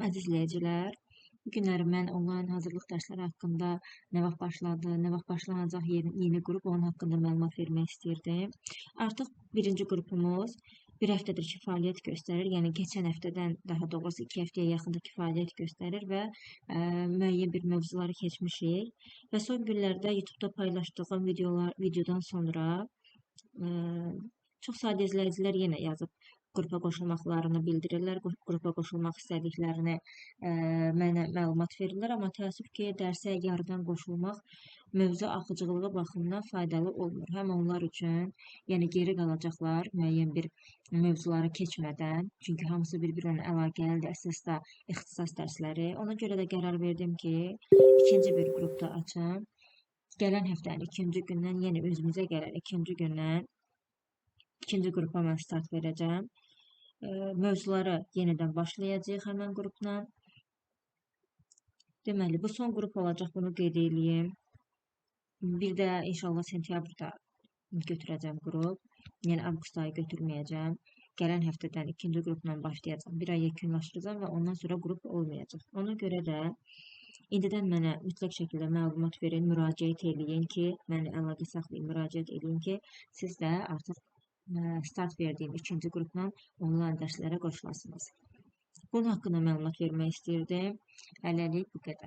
Əziz izləyicilər, bu günləri mən onlayn hazırlıq dərsləri haqqında nə vaxt başladı, nə vaxt başlanacaq yeni qrup, onun haqqında məlumat vermək istəyirdim. Artıq birinci qrupumuz bir həftədir ki, fəaliyyət göstərir. Yəni, keçən həftədən, daha doğrusu 2 həftəyə yaxındır ki, fəaliyyət göstərir və müəyyən bir mövzuları keçmişik. Və son günlərdə YouTube-da paylaşdığım videodan sonra çox sayda izləyicilər yenə yazıb qrupa qoşulmaqlarını bildirirlər, qrupa qoşulmaq istədiklərini mənə məlumat verirlər, amma təəssüf ki, dərsə yarıdan qoşulmaq mövzu axıcılığı baxımından faydalı olmur. Həm onlar üçün, yəni geri qalacaqlar müəyyən bir mövzuları keçmədən, çünki hamısı bir-birinə əlaqəlidir, əsasda ixtisas dərsləri. Ona görə də qərar verdim ki, ikinci bir qrupda açım. Gələn həftənin ikinci gündən, yəni özümüzə gələn ikinci gündən ikinci qrupa mən start verəcəm. Mövzulara yenidən başlayacağıq həmən qrupla. Deməli, bu son qrup olacaq, bunu qeyd edeyim. Bir də inşallah sentyabrda götürəcəm qrup. Yəni, avqust ayı götürməyəcəm. Gələn həftədən ikinci qrupla başlayacağım. Bir ay yekunlaşdıracağım və ondan sonra qrup olmayacaq. Ona görə də indidən mənə mütləq şəkildə məlumat verin, müraciət eləyin ki, mənə əlaqə saxlayın, müraciət eləyin ki, siz də artıq start verdiyim ikinci qrupla onlayn dərslərə qoşulasınız. Bunun haqqında məlumat vermək istəyirdim. Hələlik bu qədər.